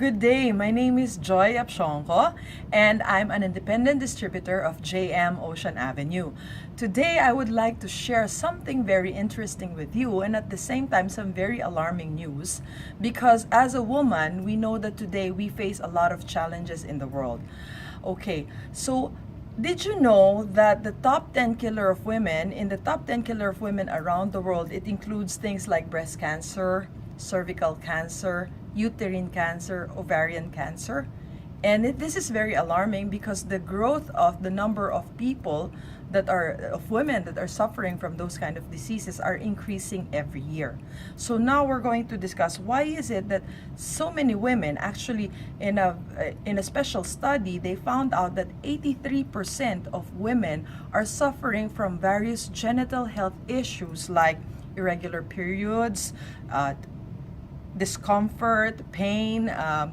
Good day, my name is Joy Apshonko and I'm an independent distributor of JM Ocean Avenue. Today I would like to share something very interesting with you and at the same time some very alarming news, because as a woman we know that today we face a lot of challenges in the world. Okay, so did you know that the top 10 killer of women, in the top 10 killer of women around the world, it includes things like breast cancer, cervical cancer, uterine cancer, ovarian cancer? And this is very alarming because the growth of the number of people of women that are suffering from those kind of diseases are increasing every year. So now we're going to discuss why is it that so many women, actually in a special study, they found out that 83% of women are suffering from various genital health issues like irregular periods, discomfort, pain,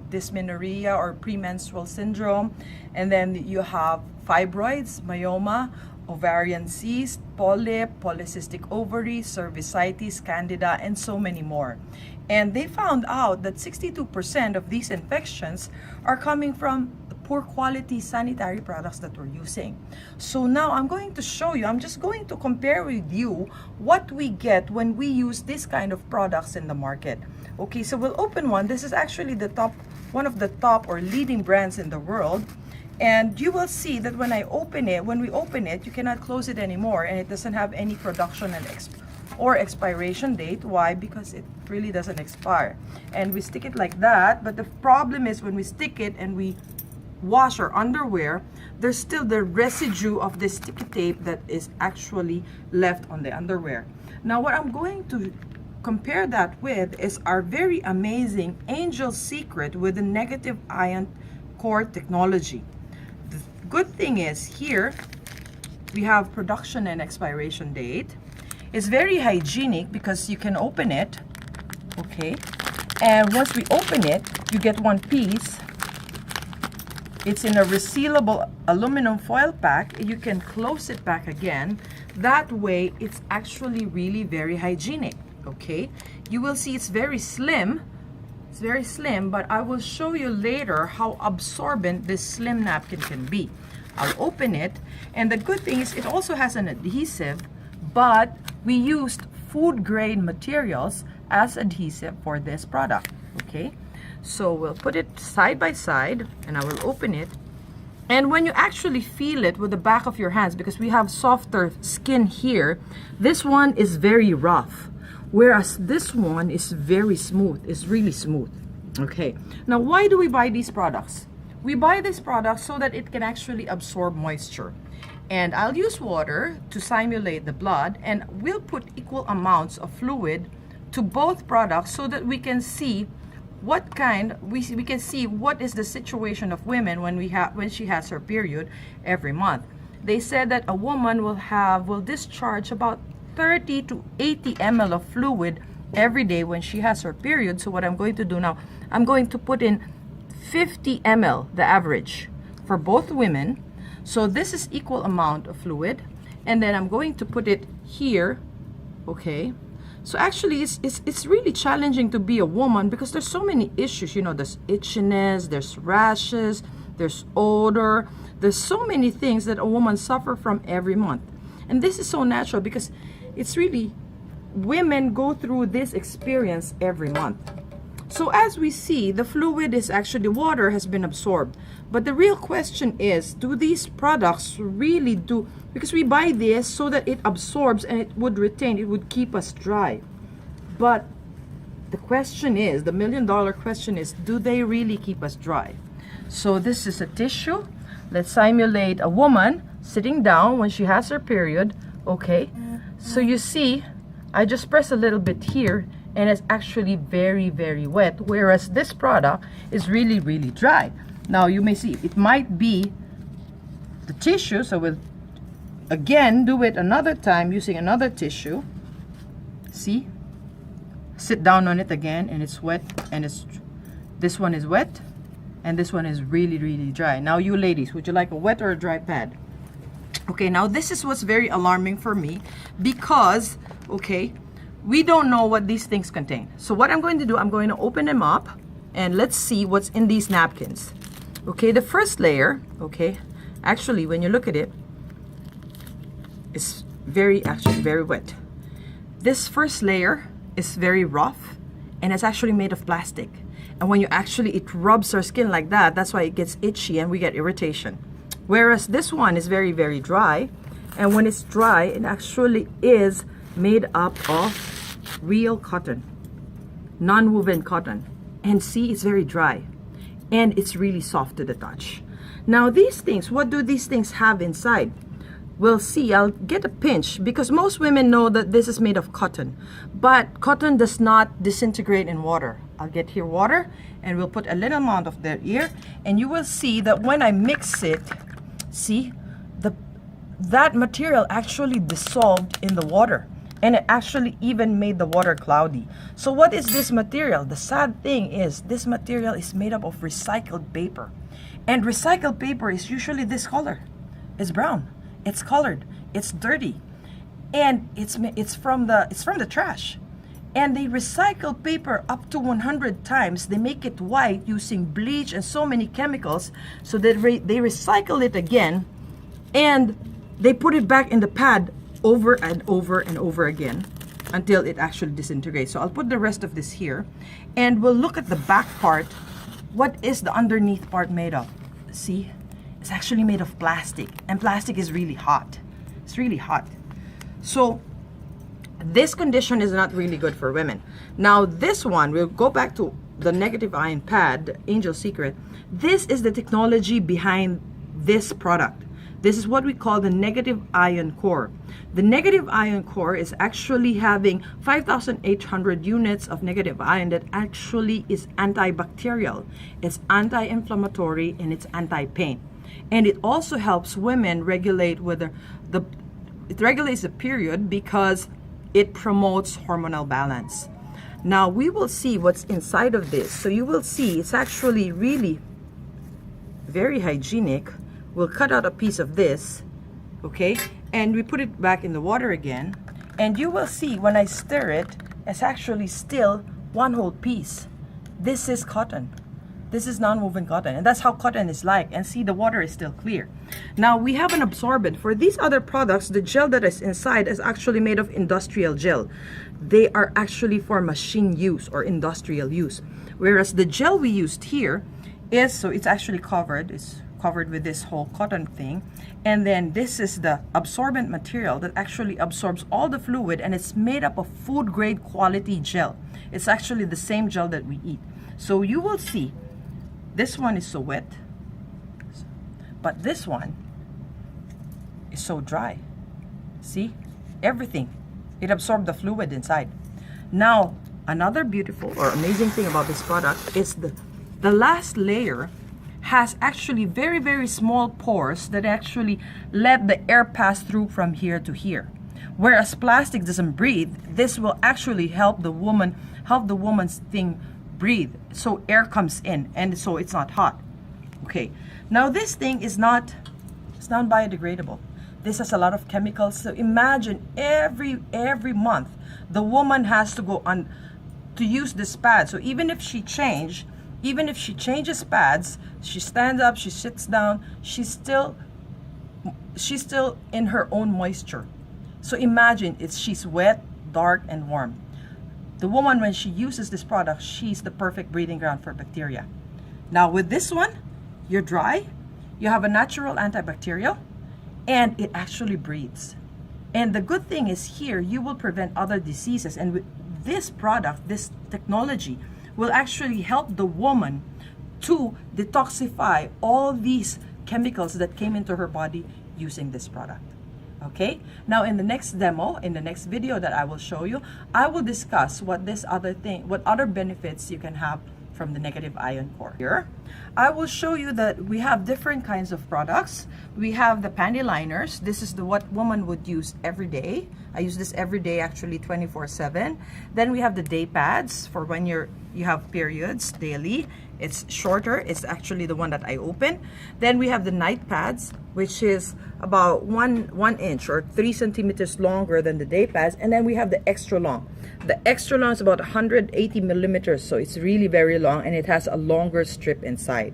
dysmenorrhea or premenstrual syndrome, and then you have fibroids, myoma, ovarian cyst, polyp, polycystic ovary, cervicitis, candida, and so many more. And they found out that 62% of these infections are coming from the poor quality sanitary products that we're using. So now I'm going to show you, I'm just going to compare with you what we get when we use this kind of products in the market. Okay, so we'll open one. This is actually one of the top or leading brands in the world. And you will see that when we open it, you cannot close it anymore, and it doesn't have any production or expiration date. Why? Because it really doesn't expire. And we stick it like that, but the problem is when we stick it and we wash our underwear, there's still the residue of the sticky tape that is actually left on the underwear. Now what I'm going to compare that with is our very amazing Angels Secret with the negative ion core technology. The good thing is here we have production and expiration date. It's very hygienic because you can open it, okay, and once we open it you get one piece. It's in a resealable aluminum foil pack. You can close it back again. That way it's actually really very hygienic. Okay, you will see it's very slim. It's very slim, but I will show you later how absorbent this slim napkin can be. I'll open it, and the good thing is it also has an adhesive, but we used food grade materials as adhesive for this product. Okay, so we'll put it side by side and I will open it. And when you actually feel it with the back of your hands, because we have softer skin here, this one is very rough, whereas this one is very smooth. It's really smooth. Okay, now why do we buy these products? We buy these products so that it can actually absorb moisture. And I'll use water to simulate the blood, and we'll put equal amounts of fluid to both products so that we can see what kind we can see what is the situation of women when she has her period every month. They said that a woman will discharge about 30 to 80 ml of fluid every day when she has her period. So what I'm going to do now, I'm going to put in 50 ml, the average for both women. So this is equal amount of fluid, and then I'm going to put it here. Okay, so actually it's really challenging to be a woman because there's so many issues. You know, there's itchiness, there's rashes, there's odor, there's so many things that a woman suffer from every month. And this is so natural because it's really, women go through this experience every month. So as we see, the fluid is actually, water has been absorbed. But the real question is, do these products really do, because we buy this so that it absorbs and it would retain, it would keep us dry. But the question is, the million-dollar question is, do they really keep us dry? So this is a tissue. Let's simulate a woman sitting down when she has her period. Okay, so you see, I just press a little bit here and it's actually very, very wet, whereas this product is really, really dry. Now you may see it might be the tissue, so we'll again do it another time using another tissue. See, sit down on it again and it's wet, and this one is wet and this one is really, really dry. Now you ladies, would you like a wet or a dry pad? Okay, now this is what's very alarming for me because, okay, we don't know what these things contain. So what I'm going to do, I'm going to open them up and let's see what's in these napkins. Okay, the first layer, okay, actually when you look at it, it's actually very wet. This first layer is very rough, and it's actually made of plastic. And when it rubs our skin like that, that's why it gets itchy and we get irritation. Whereas this one is very, very dry. And when it's dry, it actually is made up of real cotton, non-woven cotton. And see, it's very dry. And it's really soft to the touch. Now these things, what do these things have inside? We'll see. I'll get a pinch because most women know that this is made of cotton, but cotton does not disintegrate in water. I'll get here water and we'll put a little amount of that here, and you will see that when I mix it, see, that material actually dissolved in the water, and it actually even made the water cloudy. So what is this material? The sad thing is this material is made up of recycled paper, and recycled paper is usually this color. It's brown. It's colored, it's dirty, and it's from the trash. And they recycle paper up to 100 times. They make it white using bleach and so many chemicals, so that they recycle it again, and they put it back in the pad over and over and over again until it actually disintegrates. So I'll put the rest of this here, and we'll look at the back part. What is the underneath part made of? See? It's actually made of plastic, and plastic is really hot. It's really hot. So this condition is not really good for women. Now this one, we'll go back to the negative ion pad, Angels Secret. This is the technology behind this product. This is what we call the negative ion core. The negative ion core is actually having 5,800 units of negative ion that actually is antibacterial. It's anti-inflammatory and it's anti-pain. And it also helps women regulate whether it regulates the period because it promotes hormonal balance. Now we will see what's inside of this. So you will see it's actually really very hygienic. We'll cut out a piece of this, okay, and we put it back in the water again, and you will see when I stir it, it's actually still one whole piece. This is cotton. This is non-woven cotton, and that's how cotton is like. And see, the water is still clear. Now we have an absorbent. For these other products, the gel that is inside is actually made of industrial gel. They are actually for machine use or industrial use, whereas the gel we used here is, so it's actually covered. It's covered with this whole cotton thing, and then this is the absorbent material that actually absorbs all the fluid, and it's made up of food grade quality gel. It's actually the same gel that we eat. So you will see this one is so wet, but this one is so dry. See, everything, it absorbed the fluid inside. Now another beautiful or amazing thing about this product is the last layer has actually very, very small pores that actually let the air pass through from here to here. Whereas plastic doesn't breathe, this will actually help the woman's thing breathe. So air comes in, and so it's not hot. Okay. Now this thing it's non-biodegradable. This has a lot of chemicals. So imagine every month the woman has to go on to use this pad. So even if she changes pads, she stands up, she sits down, she's still in her own moisture. So imagine she's wet, dark, and warm. The woman, when she uses this product, she's the perfect breeding ground for bacteria. Now with this one, you're dry, you have a natural antibacterial, and it actually breathes. And the good thing is here, you will prevent other diseases. And with this product, this technology will actually help the woman to detoxify all these chemicals that came into her body using this product. Okay, now in the next demo, in the next video that I will show you, I will discuss what other benefits you can have from the negative ion core. Here, I will show you that we have different kinds of products. We have the panty liners. This is what woman would use every day. I use this every day, actually 24/7. Then we have the day pads for when you're you have periods daily. It's shorter. It's actually the one that I open. Then we have the night pads, which is about one inch or 3 centimeters longer than the day pads. And then we have the extra long. The extra long is about 180 millimeters, so it's really very long, and it has a longer strip inside.